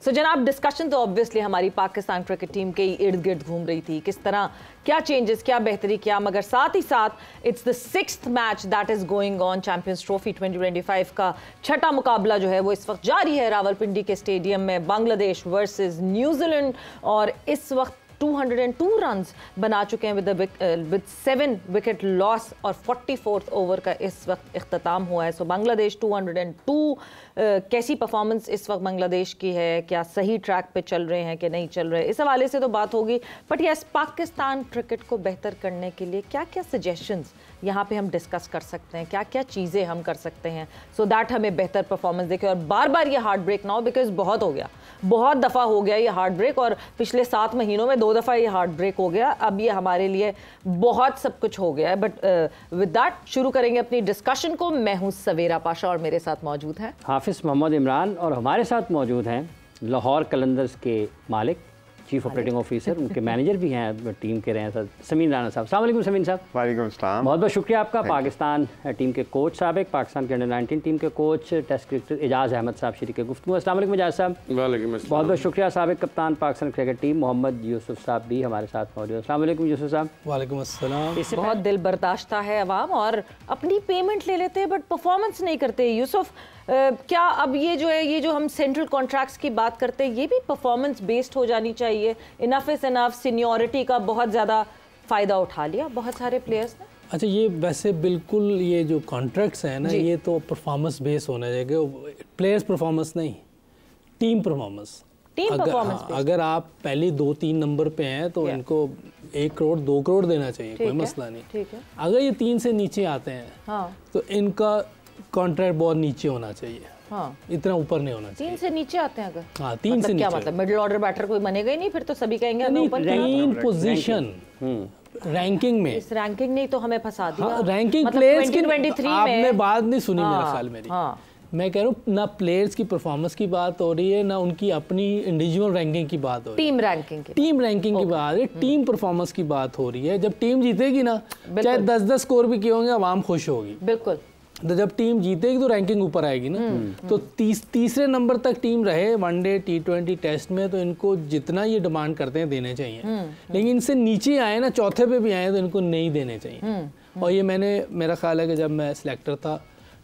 सो जनाब, डिस्कशन तो ऑब्वियसली हमारी पाकिस्तान क्रिकेट टीम के इर्द गिर्द घूम रही थी, किस तरह क्या चेंजेस, क्या बेहतरी, क्या, मगर साथ ही साथ it's the 6th match that is going on. Champions trophy 2025 का छठा मुकाबला जो है वो इस वक्त जारी है रावलपिंडी के स्टेडियम में, बांग्लादेश वर्सेस न्यूजीलैंड, और इस वक्त 202 रन्स बना चुके हैं विद 7 विकेट लॉस, और 44th ओवर का इस वक्त इख्तिताम हुआ है। सो बांग्लादेश 202, कैसी परफॉर्मेंस इस वक्त बांग्लादेश की है, क्या सही ट्रैक पे चल रहे हैं कि नहीं चल रहे, इस हवाले से तो बात होगी। बट यस, पाकिस्तान क्रिकेट को बेहतर करने के लिए क्या क्या सजेशंस यहाँ पे हम डिस्कस कर सकते हैं, क्या क्या चीज़ें हम कर सकते हैं सो दैट हमें बेहतर परफॉर्मेंस देखे और बार बार ये हार्ट ब्रेक ना हो, बिकॉज बहुत हो गया, बहुत दफ़ा हो गया ये हार्ट ब्रेक, और पिछले 7 महीनों में 2 दफ़ा ये हार्ट ब्रेक हो गया। अब ये हमारे लिए बहुत सब कुछ हो गया है। बट विद दैट शुरू करेंगे अपनी डिस्कशन को। मैं हूँ सवेरा पाशा और मेरे साथ मौजूद हैं हाफिज़ मोहम्मद इमरान, और हमारे साथ मौजूद हैं लाहौर कलंदर्स के मालिक, चीफ ऑपरेटिंग ऑफिसर, उनके मैनेजर भी हैं, टीम के रहे हैं सर, समीन राना साहब। अस्सलाम वालेकुम समीन साहब। वालेकुम अस्सलाम। बहुत बहुत शुक्रिया आपका। पाकिस्तान टीम के कोच साबिक, पाकिस्तान के अंडर 19 टीम के कोच, टेस्ट क्रिकेटर एजाज़ अहमद साहब शरीक गुफ्तगू। अस्सलाम वालेकुम एजाज़ साहब। वालेकुम अस्सलाम। बहुत बहुत शुक्रिया। साबिक कप्तान पाकिस्तान क्रिकेट टीम मोहम्मद यूसुफ साहब भी हमारे साथ मौजूद। अस्सलाम वालेकुम यूसुफ साहब। वालेकुम अस्सलाम। बहुत दिल बर्दाश्ता है अवाम और अपनी पेमेंट ले लेते हैं बट परफॉर्मेंस नहीं करते। यूसुफ, क्या अब ये जो है, ये जो हम सेंट्रल कॉन्ट्रैक्ट्स की बात करते हैं, ये भी परफॉर्मेंस बेस्ड हो जानी चाहिए? इनफ इज इनफ, सीनियरिटी का बहुत ज़्यादा फ़ायदा उठा लिया बहुत सारे प्लेयर्स ने। अच्छा, ये वैसे बिल्कुल ये जो कॉन्ट्रैक्ट्स हैं ना, ये तो परफॉर्मेंस बेस होना चाहिए, प्लेयर्स परफॉर्मेंस नहीं, टीम परफॉर्मेंस। अगर आप पहले 2-3 नंबर पे हैं तो इनको 1 करोड़ 2 करोड़ देना चाहिए, कोई मसला नहीं। ठीक है। अगर ये 3 से नीचे आते हैं तो इनका कॉन्ट्रैक्ट बहुत नीचे होना चाहिए। इतना ऊपर नहीं होना चाहिए। 3 से नीचे आते हैं अगर, 3 से नीचे क्या मतलब मिडिल ऑर्डर बैटर कोई बनेगा ही नहीं, फिर तो सभी कहेंगे हमें ऊपर। टीम पोजीशन रैंकिंग में, इस रैंकिंग ने तो हमें फंसा दिया। रैंकिंग प्लेयर्स की 2023 में आपने बात नहीं सुनी मेरे ख्याल मेरी। मैं कह रहा हूँ ना प्लेयर्स की परफॉर्मेंस की बात हो रही है, ना उनकी अपनी इंडिविजुअल रैंकिंग की बात हो रही है, टीम रैंकिंग की बात है, टीम परफॉर्मेंस की बात हो रही है। जब टीम जीतेगी ना, चाहे 10-10 स्कोर भी किए होंगे, आवाम खुश होगी। बिल्कुल। तो जब टीम जीतेगी तो रैंकिंग ऊपर आएगी ना। तो तीसरे नंबर तक टीम रहे वनडे T20 टेस्ट में, तो इनको जितना ये डिमांड करते हैं देने चाहिए। लेकिन इनसे नीचे आए ना, चौथे पे भी आए, तो इनको नहीं देने चाहिए। और ये मेरा ख्याल है कि जब मैं सिलेक्टर था,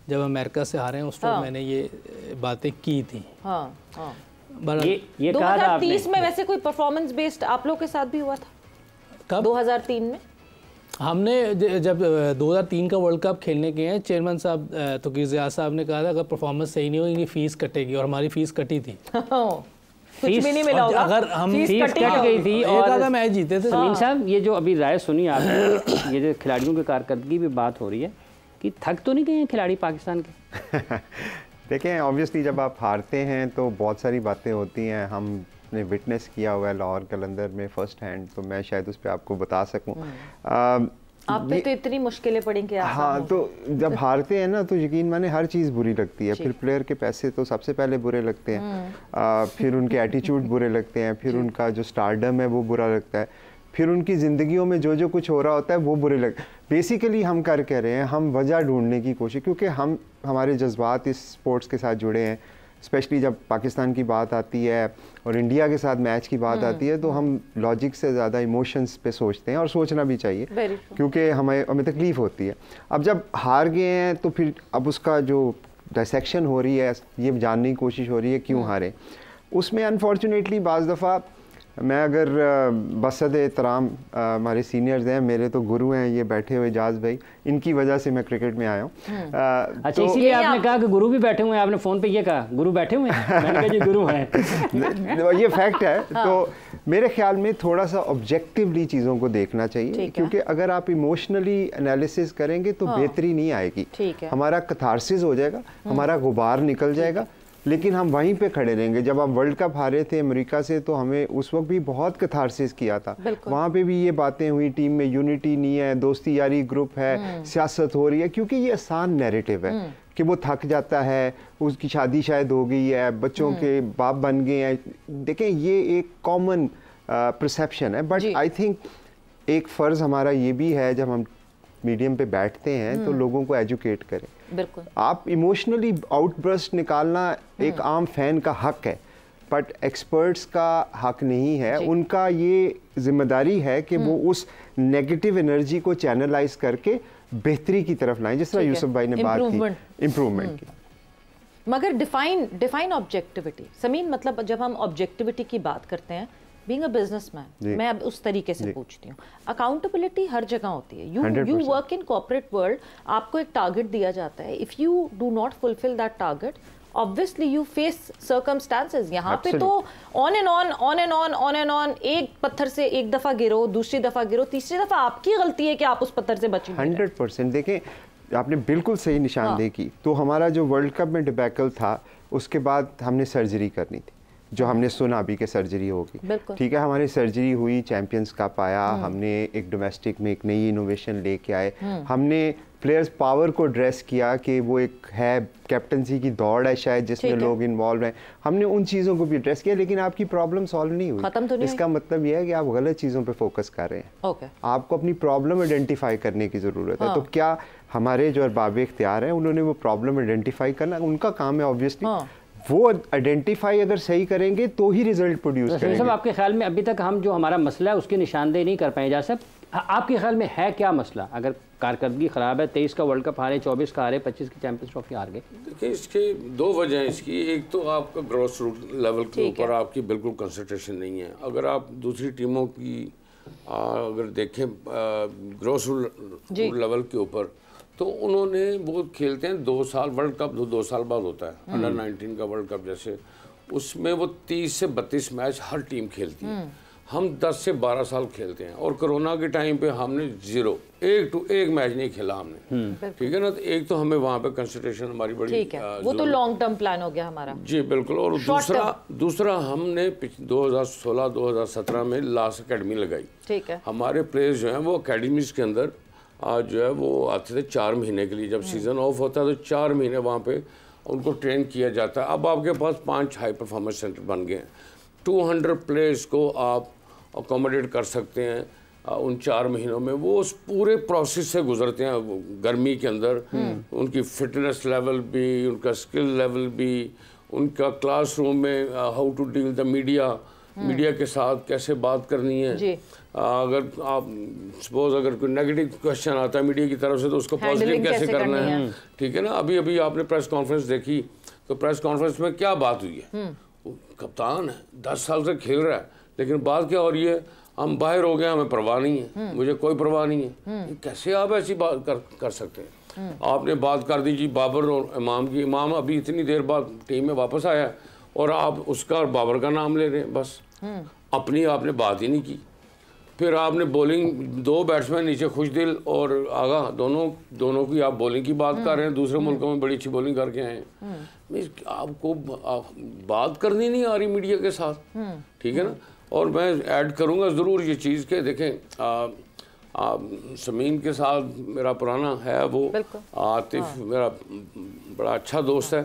जब अमेरिका से हारे हैं, उस वक्त मैंने ये बातें की थी। ये 2030 में वैसे कोई परफॉर्मेंस बेस्ड आप लोग के साथ भी हुआ था? कब? 2003 में हमने जब 2003 का वर्ल्ड कप खेलने गए हैं, चेयरमैन साहब तोकीर ज़िया साहब ने कहा था अगर परफॉर्मेंस सही नहीं होगी फीस कटेगी, और हमारी फीस कटी थी। कुछ भी नहीं मिला होगा। अगर हम फीस कट गई थी और आधा मैच जीते थे। समीन साहब, ये जो अभी राय सुनी आपने, ये जो खिलाड़ियों की कारकर्दगी भी बात हो रही है कि थक तो नहीं गए हैं खिलाड़ी पाकिस्तान के? देखें, ऑब्वियसली जब आप हारते हैं तो बहुत सारी बातें होती हैं, हमने विटनेस किया हुआ है लाहौर कलंदर में फर्स्ट हैंड, तो मैं शायद उस पर आपको बता सकूं। आप पे तो इतनी मुश्किलें पड़ी कि हाँ, तो जब हारते हैं ना तो यकीन माने हर चीज़ बुरी लगती है। फिर प्लेयर के पैसे तो सबसे पहले बुरे लगते हैं, फिर उनके एटीट्यूड बुरे लगते हैं, फिर उनका जो स्टारडम है वो बुरा लगता है, फिर उनकी ज़िंदगियों में जो कुछ हो रहा होता है वो बुरे लग। बेसिकली हम कर रहे हैं, हम वजह ढूंढने की कोशिश, क्योंकि हमारे जज्बात इस स्पोर्ट्स के साथ जुड़े हैं। स्पेशली जब पाकिस्तान की बात आती है और इंडिया के साथ मैच की बात आती है, तो हम लॉजिक से ज़्यादा इमोशंस पे सोचते हैं, और सोचना भी चाहिए क्योंकि हमें तकलीफ़ होती है। अब जब हार गए हैं तो फिर अब उसका जो डिसेक्शन हो रही है, ये जानने की कोशिश हो रही है क्यों हारे। उसमें अनफॉर्चुनेटली बाज़ दफ़ा मैं अगर बसद एहतराम हमारे सीनियर्स हैं, मेरे तो गुरु हैं ये बैठे हुए एजाज भाई, इनकी वजह से मैं क्रिकेट में आया हूँ। अच्छा, तो इसीलिए आपने कहा कि गुरु भी बैठे हुए हैं, आपने फ़ोन पे ये कहा गुरु बैठे हुए हैं? मैंने कहा जी गुरु हैं। ये फैक्ट है। तो मेरे ख्याल में थोड़ा सा ऑब्जेक्टिवली चीज़ों को देखना चाहिए, क्योंकि अगर आप इमोशनली एनालिसिस करेंगे तो बेहतरी नहीं आएगी। हमारा कथारसिस हो जाएगा, हमारा गुबार निकल जाएगा, लेकिन हम वहीं पे खड़े रहेंगे। जब आप वर्ल्ड कप हारे थे अमेरिका से, तो हमें उस वक्त भी बहुत कथारसिस किया था। वहाँ पे भी ये बातें हुई, टीम में यूनिटी नहीं है, दोस्ती यारी ग्रुप है, सियासत हो रही है, क्योंकि ये आसान नैरेटिव है कि वो थक जाता है, उसकी शादी शायद हो गई है, बच्चों के बाप बन गए हैं। देखें, ये एक कॉमन परसेप्शन है, बट आई थिंक एक फ़र्ज़ हमारा ये भी है, जब हम मीडियम पे बैठते हैं तो लोगों को एजुकेट करें। बिल्कुल। आप इमोशनली आउटबर्स्ट निकालना एक आम फैन का हक है, बट एक्सपर्ट्स का हक नहीं है, उनका ये जिम्मेदारी है कि वो उस नेगेटिव एनर्जी को चैनलाइज करके बेहतरी की तरफ लाएं, जिस तरह यूसुफ भाई ने बात की इम्प्रूवमेंट की। मगर डिफाइन ऑब्जेक्टिविटी समीन, मतलब जब हम ऑब्जेक्टिविटी की बात करते हैं, बीइंग अ बिजनेसमैन, मैं अब उस तरीके से पूछती हूँ, अकाउंटेबिलिटी हर जगह होती है। You work in corporate world, आपको एक टारगेट दिया जाता है, if you do not fulfil that target, obviously you face circumstances. यहाँ पे तो ऑन एंड ऑन, एक पत्थर से एक दफा गिरो, दूसरी दफा गिरो, तीसरी दफा आपकी गलती है कि आप उस पत्थर से बचे। 100% देखें, आपने बिल्कुल सही निशानदेही की। तो हमारा जो वर्ल्ड कप में डिबैकल था, उसके बाद हमने सर्जरी करनी थी, जो हमने सुना अभी कि सर्जरी होगी, ठीक है, हमारी सर्जरी हुई, चैंपियंस कप आया, हमने एक डोमेस्टिक में एक नई इनोवेशन लेके आए, हमने प्लेयर्स पावर को ड्रेस किया कि वो एक है कैप्टनसी की दौड़ है शायद जिसमें लोग इन्वॉल्व हैं, हमने उन चीज़ों को भी ड्रेस किया, लेकिन आपकी प्रॉब्लम सॉल्व नहीं हुई। तो नहीं इसका मतलब यह है कि आप गलत चीज़ों पे फोकस कर रहे हैं। आपको अपनी प्रॉब्लम आइडेंटिफाई करने की ज़रूरत है। तो क्या हमारे जो अरबाब इख्तियार हैं, उन्होंने वो प्रॉब्लम आइडेंटिफाई करना, उनका काम है ऑब्वियसली, वो आइडेंटिफाई अगर सही करेंगे तो ही रिजल्ट प्रोड्यूस करेंगे। सब आपके ख्याल में अभी तक हम जो हमारा मसला है उसकी निशानदेही नहीं कर पाए जा सब, आपके ख्याल में है क्या मसला? अगर कारकर्दगी ख़राब है, 23 का वर्ल्ड कप हारे, 24 का हारे, 25 की चैंपियंस ट्रॉफी हार गए। देखिए, इसके दो वजह हैं इसकी। एक तो आपका ग्रॉस रूट लेवल के ऊपर आपकी बिल्कुल कंसंट्रेशन नहीं है। अगर आप दूसरी टीमों की अगर देखें ग्रॉस रूट लेवल के ऊपर, तो उन्होंने वो खेलते हैं 2 साल, वर्ल्ड कप 2 साल बाद होता है, अंडर 19 का वर्ल्ड कप जैसे, उसमें वो 30 से 32 मैच हर टीम खेलती है। हम 10 से 12 साल खेलते हैं, और कोरोना के टाइम पे हमने 1 मैच नहीं खेला हमने, ठीक है ना। तो एक तो हमें वहाँ पे कंसंट्रेशन हमारी बड़ी, ठीक है, वो तो लॉन्ग टर्म प्लान हो गया हमारा। जी बिल्कुल। और दूसरा हमने 2016-2017 में लास्ट एकेडमी लगाई, ठीक है। हमारे प्लेयर्स जो हैं वो अकेडमीज के अंदर आज जो है वो आते थे 4 महीने के लिए, जब सीज़न ऑफ होता है तो 4 महीने वहाँ पे उनको ट्रेन किया जाता है। अब आपके पास 5 हाई परफॉर्मेंस सेंटर बन गए हैं, 200 प्लेयर्स को आप अकोमोडेट कर सकते हैं उन 4 महीनों में। वो उस पूरे प्रोसेस से गुजरते हैं गर्मी के अंदर, उनकी फिटनेस लेवल भी, उनका स्किल लेवल भी, उनका क्लासरूम में how to deal the media के साथ कैसे बात करनी है। अगर आप सपोज अगर कोई नेगेटिव क्वेश्चन आता है मीडिया की तरफ से, तो उसको पॉजिटिव कैसे करना है, ठीक है ना। अभी आपने प्रेस कॉन्फ्रेंस देखी, तो प्रेस कॉन्फ्रेंस में क्या बात हुई है, कप्तान है, 10 साल से खेल रहा है, लेकिन बात क्या हो रही है, हम बाहर हो गए, हमें परवाह नहीं है, मुझे कोई परवाह नहीं है। कैसे आप ऐसी बात कर सकते हैं? आपने बात कर दी जी बाबर और इमाम की, इमाम अभी इतनी देर बाद टीम में वापस आया और आप उसका और बाबर का नाम ले रहे हैं, बस अपनी आपने बात ही नहीं की। फिर आपने बॉलिंग, 2 बैट्समैन नीचे खुशदिल और आगा, दोनों की आप बॉलिंग की बात कर रहे हैं, दूसरे मुल्कों में बड़ी अच्छी बॉलिंग करके आए हैं। आपको बात करनी नहीं आ रही मीडिया के साथ, ठीक है ना। और मैं ऐड करूंगा ज़रूर ये चीज़ के, देखें समीन के साथ मेरा पुराना है वो, आतिफ मेरा बड़ा अच्छा दोस्त है,